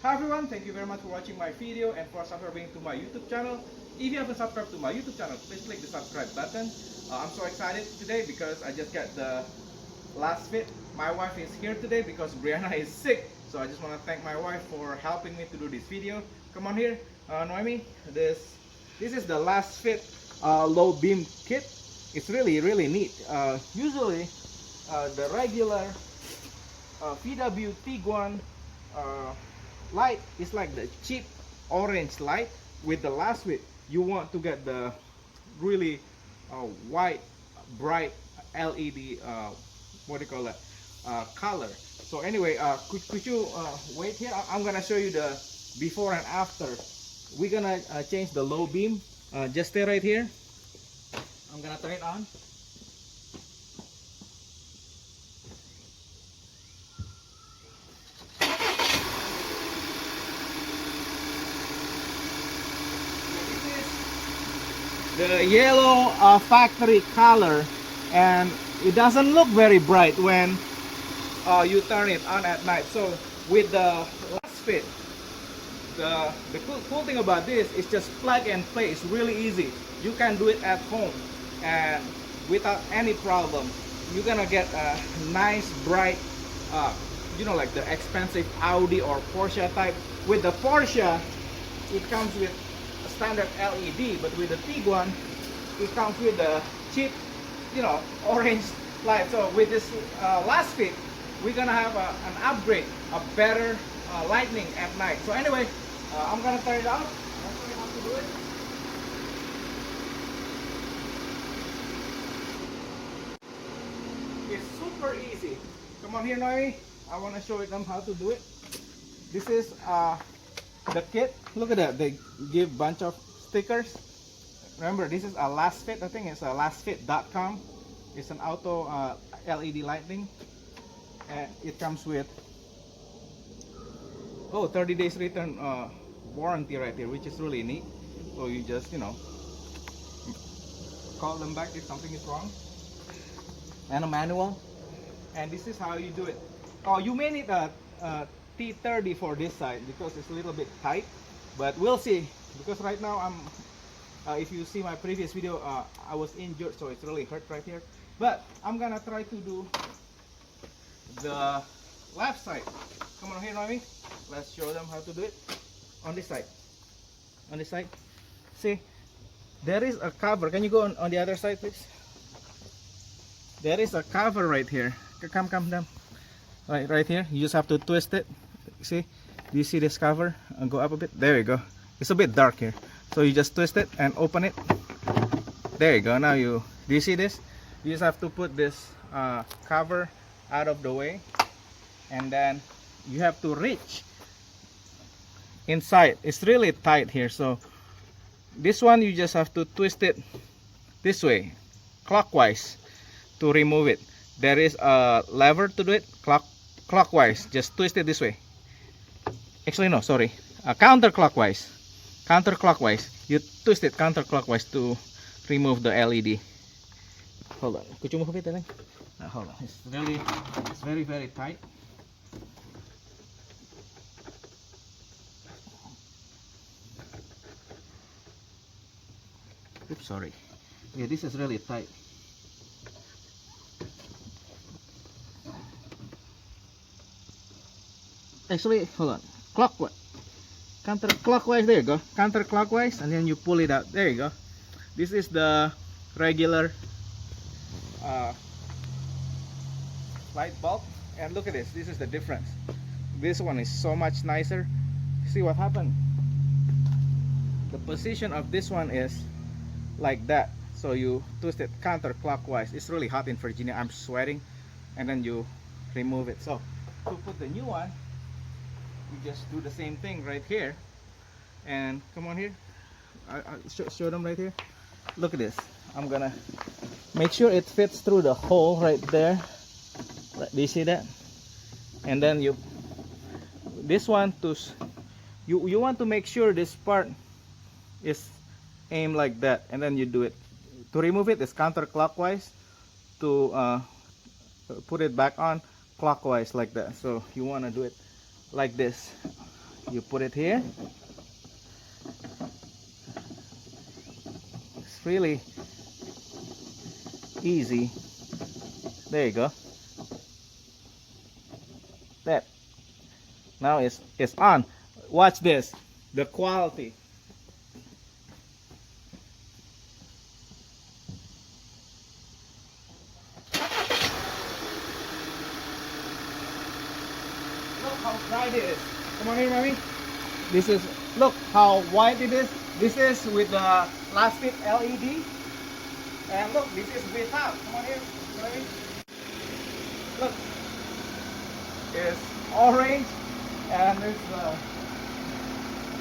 Hi everyone, thank you very much for watching my video and for subscribing to my YouTube channel. If you haven't subscribed to my YouTube channel, please click the subscribe button. I'm so excited today because I just got the LASFIT. My wife is here today because Brianna is sick. So I just want to thank my wife for helping me to do this video. Come on here, Noemi. This is the LASFIT low beam kit. It's really neat. Usually the regular VW Tiguan light is like the cheap orange light. With the LASFIT, you want to get the really white, bright LED, what do you call that, color. So anyway, could you wait here? I'm gonna show you the before and after. We're gonna change the low beam. Just stay right here. I'm gonna turn it on. The yellow factory color, and it doesn't look very bright when you turn it on at night. So with the LASFIT, the cool thing about this is just plug and play. It's really easy. You can do it at home and without any problem. You're gonna get a nice bright, you know, like the expensive Audi or Porsche type. With the Porsche, it comes with standard LED, but with the Tiguan, it comes with the cheap, you know, orange light. So with this LASFIT, we're gonna have an upgrade, a better lighting at night. So anyway, I'm gonna turn it on. I'll show you how to do it. It's super easy. Come on here, Noe. I want to show them how to do it. This is the kit. Look at that, they give bunch of stickers. Remember, this is a LASFIT. I think it's a LASFIT.com. It's an auto LED lighting, and it comes with 30 days return warranty right here, which is really neat. So you just, you know, call them back if something is wrong, and a manual. And this is how you do it. You may need a T30 for this side because it's a little bit tight, but we'll see. Because right now I'm if you see my previous video, I was injured, so it's really hurt right here. But I'm gonna try to do the left side. Come on here, Noemi. Let's show them how to do it. On this side, on this side, see, there is a cover. Can you go on the other side, please? There is a cover right here. Come down. Right here, you just have to twist it. See, do you see this cover? And go up a bit. There you go. It's a bit dark here, so you just twist it and open it. There you go. Now do you see this? You just have to put this cover out of the way, and then you have to reach inside. It's really tight here, so this one you just have to twist it this way, clockwise, to remove it. There is a lever to do it clockwise. Just twist it this way. Actually no, sorry, counterclockwise. You twist it counterclockwise to remove the LED. Hold on, could you move it? Hold on, it's very tight. Oops, sorry. Yeah, this is really tight. Actually, hold on. Clockwise. Counterclockwise, there you go. Counterclockwise, and then you pull it out. There you go. This is the regular light bulb. And look at this. This is the difference. This one is so much nicer. See what happened? The position of this one is like that. So you twist it counterclockwise. It's really hot in Virginia. I'm sweating. And then you remove it. So to put the new one, you just do the same thing right here. And come on here, I'll show them right here. Look at this. I'm gonna make sure it fits through the hole right there. Do you see that? And then this one you want to make sure this part is aimed like that, and then you do it. To remove it is counterclockwise. To put it back on, clockwise like that. So you want to do it like this. You put it here. It's really easy. There you go. That. Now it's on. Watch this. The quality. Look how bright it is. Come on here, mommy. This is, look how white it is. This is with the LASFIT LED. And look, this is without. Come on here, mommy. Look. It's orange and there's the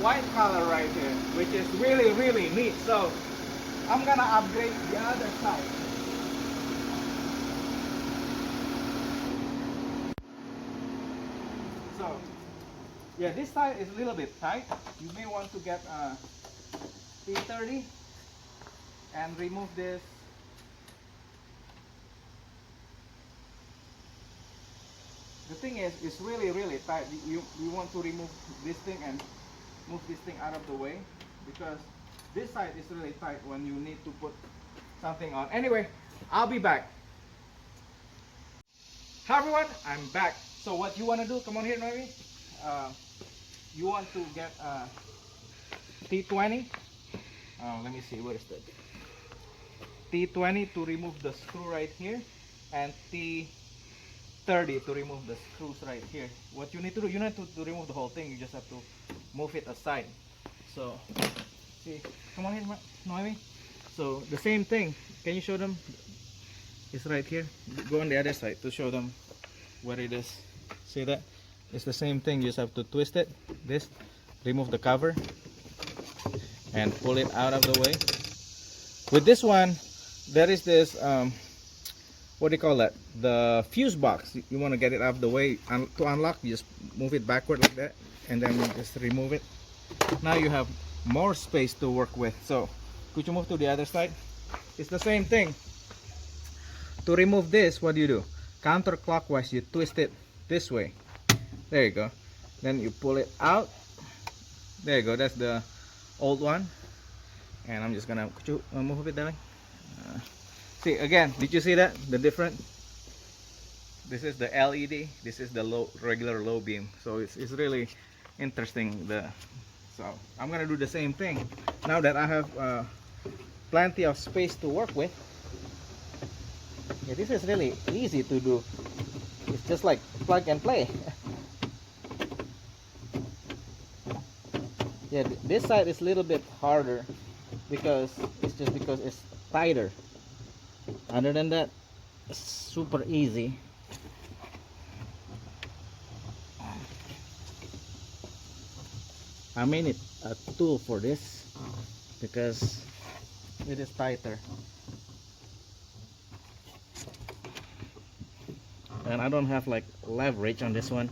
white color right here, which is really, really neat. So I'm gonna upgrade the other side. So yeah, this side is a little bit tight. You may want to get a T30 and remove this. The thing is, it's really, really tight. You want to remove this thing and move this thing out of the way, because this side is really tight when you need to put something on. Anyway, I'll be back. Hi everyone, I'm back. So what you want to do, come on here, Noemi. You want to get a T20. Let me see, what is that? T20 to remove the screw right here, and T30 to remove the screws right here. What you need to do, you don't need to remove the whole thing, you just have to move it aside. So, see, come on here, Noemi. So, the same thing. Can you show them? It's right here. Go on the other side to show them what it is. See that? It's the same thing, you just have to twist it. This, remove the cover, and pull it out of the way. With this one, there is this, what do you call that? The fuse box. You want to get it out of the way. To unlock, you just move it backward like that, and then you just remove it. Now you have more space to work with. So, could you move to the other side? It's the same thing. To remove this, what do? Counterclockwise, you twist it this way. There you go. Then you pull it out. There you go. That's the old one. And I'm just gonna, could you move it, darling? See, again, did you see that? The difference? This is the LED. This is the regular low beam. So it's really interesting. So I'm gonna do the same thing. Now that I have plenty of space to work with. Yeah, this is really easy to do. It's just like plug and play. Yeah, this side is a little bit harder because it's tighter. Other than that, it's super easy. I made it a tool for this because it is tighter. And I don't have like leverage on this one.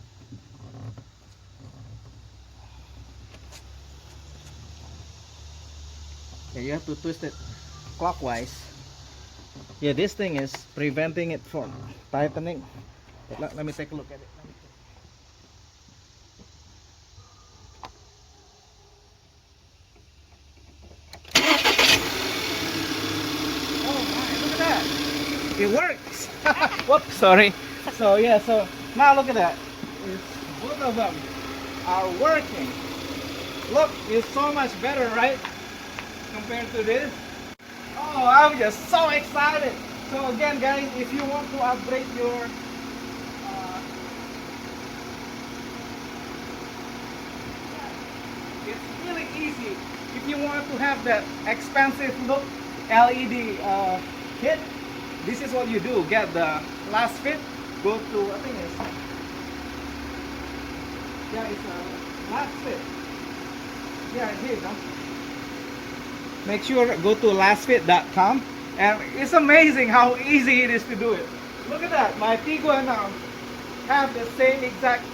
Yeah, you have to twist it clockwise. Yeah, this thing is preventing it from tightening. But let me take a look at it. Oh my, look at that! It works! Whoops, sorry. So yeah, so now look at that. Both of them are working. Look, it's so much better, right? Compared to this. Oh, I'm just so excited. So again, guys, if you want to upgrade your it's really easy. If you want to have that expensive look LED kit, this is what you do. Get the LASFIT. Go to, I think it's, yeah, it's a LASFIT. Yeah, here you go. Make sure go to lasfit.com, and it's amazing how easy it is to do it. Look at that, my Tiguan now have the same exact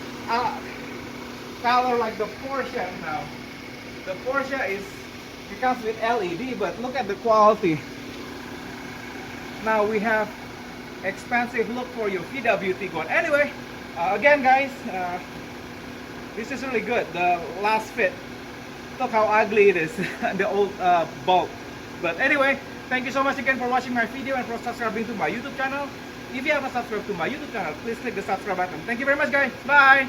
color like the Porsche now. The Porsche it comes with LED, but look at the quality. Now we have expensive look for your VW Tiguan. Anyway, again guys, This is really good. The LASFIT. Look how ugly it is. The old bulb. But anyway, thank you so much again for watching my video and for subscribing to my YouTube channel. If you haven't subscribed to my YouTube channel, please click the subscribe button. Thank you very much, guys. Bye.